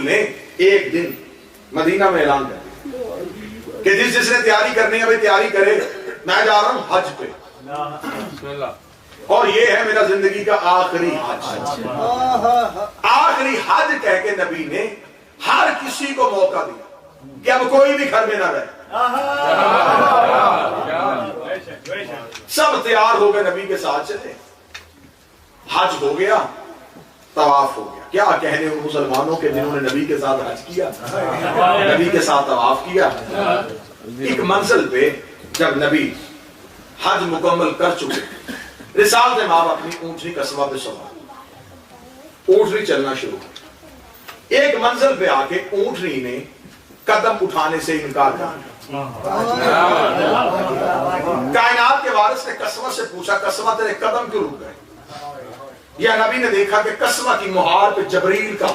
ने एक दिन मदीना में ऐलान कर दिया कि जिसने तैयारी करनी है भाई तैयारी करे, मैं जा रहा हूं हज पे, और ये है मेरा जिंदगी का आखिरी हज। आखिरी हज कह के नबी ने हर किसी को मौका दिया कि अब कोई भी घर में ना रहे। सब तैयार हो गए, नबी के साथ चले, हज हो गया, तवाफ हो गया। क्या कहने उन मुसलमानों के जिन्होंने नबी के साथ हज किया, नबी के साथ तवाफ किया। एक मंजिल पे जब नबी हज मुकम्मल कर चुके, रिसालत इमाम अपनी ऊंटनी कस्बा पे सवार, ऊंटनी चलना शुरू। एक मंजिल पे आके ऊंटनी ने कदम उठाने से इनकार कर दिया। कायनात के वारिस ने कस्बा से पूछा, कस्बा तेरे कदम क्यों रुक गए? या नबी ने देखा कि कस्बा की मुहार पे जबरील का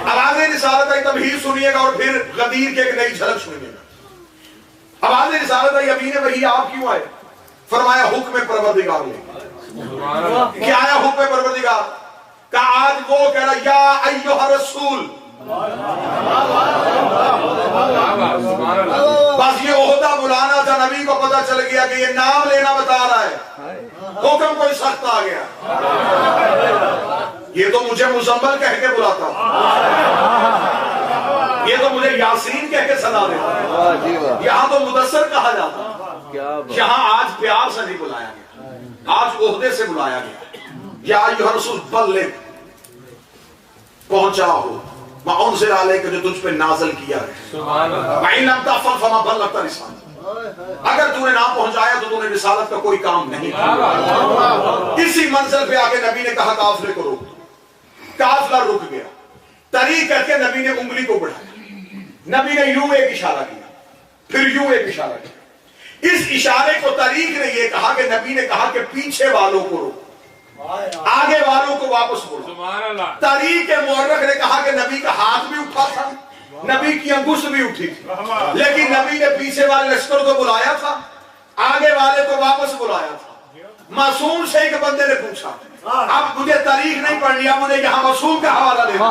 आवाज़ रिसालत आई। तमहीद सुनिएगा और फिर गदीर के एक नई झलक सुनिएगा। आवाज़ रिसालत आई, अभी ने वही आप क्यों आए? फरमाया हुक्म परवरदिगार ले। क्या आया हुक्म परवरदिगार का? आज वो कह रहा या अय्युहा रसूल, बस ये ओहदा बुलाना था। नबी को पता चल गया कि ये नाम लेना बता रहा है, हुक्म कोई सख्त आ गया। ये तो मुझे मुजम्मल कह के बुलाता, ये तो मुझे यासीन कह के सदा देता, यहाँ तो मुदस्सर कहा जाता। यहाँ आज प्यार से नहीं बुलाया गया, आज ओहदे से बुलाया गया। या अय्युहा रसूल बल्लिग, पहुंचा हो माउन से आले के जो तुझ पे नाज़िल किया है। अगर तूने ना पहुंचाया तो तूने रिसालत का कोई काम नहीं किया। इसी मंजिल पे आके नबी ने कहा काफिले को रोक। काफिला रुक गया, तरीक करके नबी ने उंगली को बढ़ाया। नबी ने यूं एक इशारा किया, फिर यूं एक इशारा किया। इस इशारे को तरीक ने यह कहा कि नबी ने कहा कि पीछे वालों को रोक, आगे वालों को वापस बोलो। तारीख मुअर्रख ने कहा कि नबी का हाथ भी उठा था, नबी की अंगुष्ठ भी उठी थी, लेकिन नबी ने पीछे वाले लश्कर को बुलाया था, आगे वाले को वापस बुलाया था। मासूम से एक बंदे ने पूछा, अब मुझे तारीख नहीं पढ़नी, अब मुझे यहाँ मासूम का हवाला देना।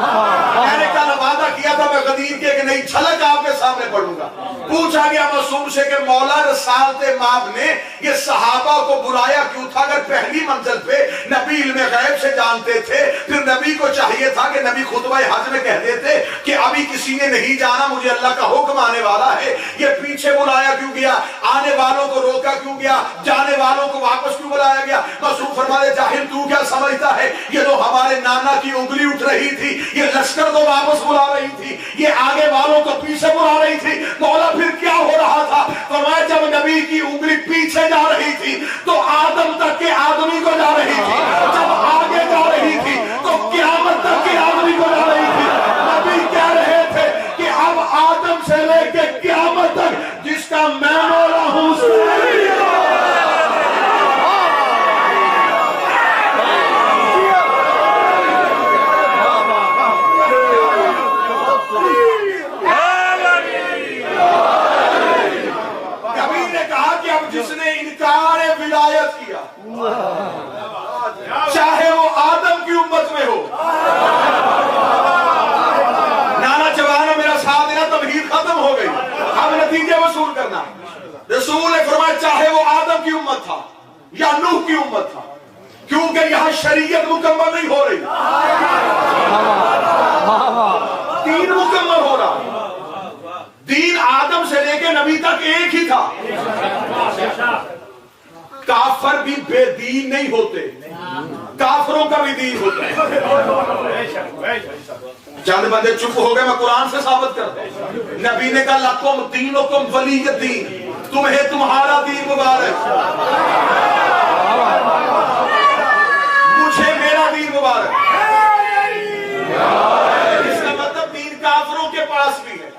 मैंने कल वादा किया था मैं गदीर के एक नई झलक आपके सामने पढ़ूंगा। पूछा गया मासूम से कि मौला रसालत माब ने ये सहाबा को बुलाया क्यों था? अगर पहली मंजिल पे नबी इल्मे गैब से जानते थे, फिर नबी को चाहिए था कि नबी खुतबा हज में कह देते कि अभी किसी ने नहीं जाना, मुझे अल्लाह का हुक्म आने वाला है। ये पीछे बुलाया क्यों गया? आने वालों को रोका क्यों गया? जाने वालों को वापस क्यों बुलाया गया? मासूम फरमाए जाहिल तू क्या समझता है? ये तो हमारे नाना की उंगली उठ रही थी, ये लश्कर को वापस बुला रही थी, ये आगे वालों को पीछे बुला रही थी। मौला फिर क्या हो रहा था? फरमाया जब नबी की उंगली पीछे जा रही थी तो आदम तक के आदमी को जा रही थी, जब आगे जा रही थी तो क़यामत तक के आदमी को जा रही थी। नबी कह रहे थे कि अब आदम से लेके क़यामत तक जिसका मैं मौला हूं जिसने इनकार विलायत किया, चाहे वो आदम की उम्मत में हो। नाना जवान मेरा साथ देना, तमहीद खत्म हो गई, अब नतीजे वसूल करना। रसूल ने फरमाया चाहे वो आदम की उम्मत था या नूह की उम्मत था, क्योंकि यहां शरीयत मुकम्मल नहीं हो रही, दीन मुकम्मल हो रहा। दीन आदम से लेके नबी तक एक ही था। काफर भी बेदीन नहीं होते, काफरों का भी दीन होता है। चंद बंदे चुप हो गए, मैं कुरान से साबित करता हूं। नबी ने कहा लकुम दीनुकुम वलिय दीन, तुम्हें तुम्हारा दीन मुबारक, मुझे मेरा दीन मुबारक। इसका मतलब दीन काफरों के पास भी है,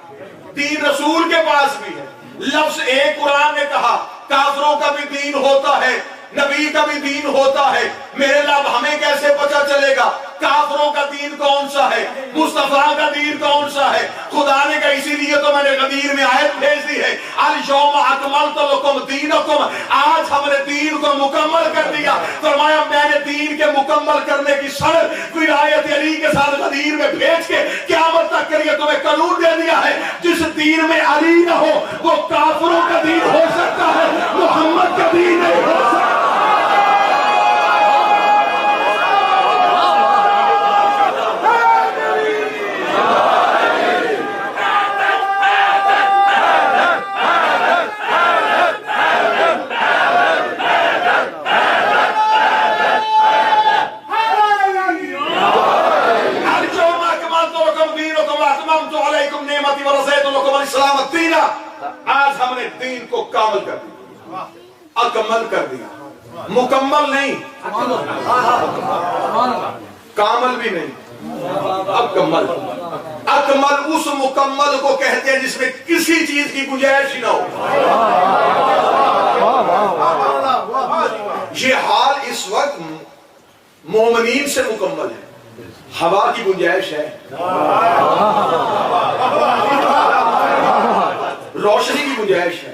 दीन रसूल के पास भी है। लफ्ज एक कुरान ने कहा काफरों का भी दीन होता है, नबी का भी दीन होता है। मेरे लब हमें कैसे पता चलेगा काफरों का दीन कौन कौन सा है, मुस्तफा का दीन कौन सा है। खुदा ने कहा इसीलिए तो मैंने गदीर में आयत भेज दी है, अल यौमा अकमलतु लकुम दीनकुम, आज हमने दीन को मुकम्मल कर दिया। फरमाया मैंने दीन के मुकम्मल करने की शर्त विलायत अली के साथ गदीर में भेज के क़यामत तक के लिए तुम्हें कानून दे दिया है। जिस दीन में अली न हो वो काफिरों का दीन हो सकता है, मोहम्मद का दीन नहीं हो सकता। आज हमने दीन को कामल कर दिया, अकमल कर दिया, मुकम्मल नहीं, कामल भी नहीं, अकमल। अकमल उस मुकम्मल को कहते हैं जिसमें किसी चीज की गुंजाइश ही ना हो। ये हाल इस वक्त मोमिनीन से मुकम्मल है। हवा की गुंजाइश है, रोशनी की गुंजाइश है,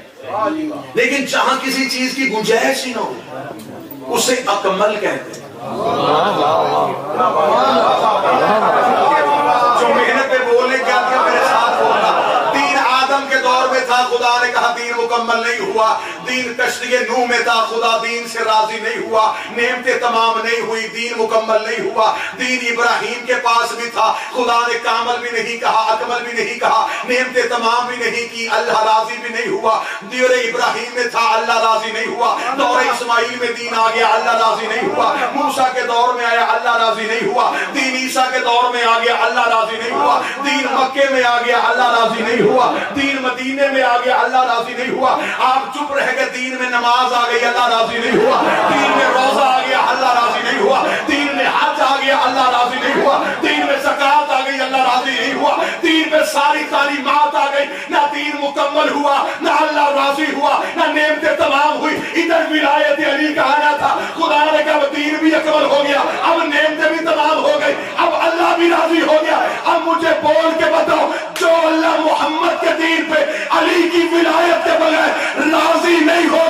लेकिन जहां किसी चीज की गुंजाइश ही ना हो उसे अकमल कहते हैं। जो मेहनत पे बोलने क्या दिया मेरे साथ बोलना। दीन आदम के दौर में था, खुदा ने कहा दीन मुकम्मल नहीं हुआ। दीन कश्ती नूह में था, खुदा दीन से राजी नहीं हुआ। नेमतें तमाम नहीं हुई, दीन मुकम्मल नहीं हुआ। दीन इब्राहिम के पास भी था, खुदा ने कामल भी नहीं कहा, अकमल भी नहीं कहा, नेमतें तमाम भी नहीं की, अल्लाह राजी भी नहीं हुआ। दौरे इब्राहिम में था, अल्लाह राजी नहीं हुआ। दौरे इस्माइल में दीन आ गया, अल्लाह राजी नहीं हुआ। मूसा के दौर में आया, अल्लाह राजी नहीं हुआ। दीन ईसा के दौर में आ गया, अल्लाह राजी नहीं हुआ। दीन मक्के में आ गया, अल्लाह राजी नहीं हुआ। दीन मदीने में आ गया, अल्लाह राजी नहीं हुआ। आप चुप रह गए, दीन में नमाज आ गई, अल्लाह राजी नहीं हुआ। दीन में रोजा आ गया, अल्लाह राजी नहीं हुआ। दीन में हज आ गया, अल्लाह राजी नहीं हुआ। दीन में ज़कात आ गई, अल्लाह राजी नहीं हुआ। दीन में सारी तालीमात आ गई, ना दीन मुकम्मल हुआ, ना अल्लाह राजी हुआ, ना नेमतें तमाम हुई। इधर विलायत अली का आना था, खुदा ने कहा दीन भी अकमल हो गया, अब नेमतें भी तमाम हो गई, अब अल्लाह भी राजी हो गया। अब मुझे बोल के बताओ, जो अल्लाह मोहम्मद के दीन पे अली की विलायत के बगैर राजी नहीं हो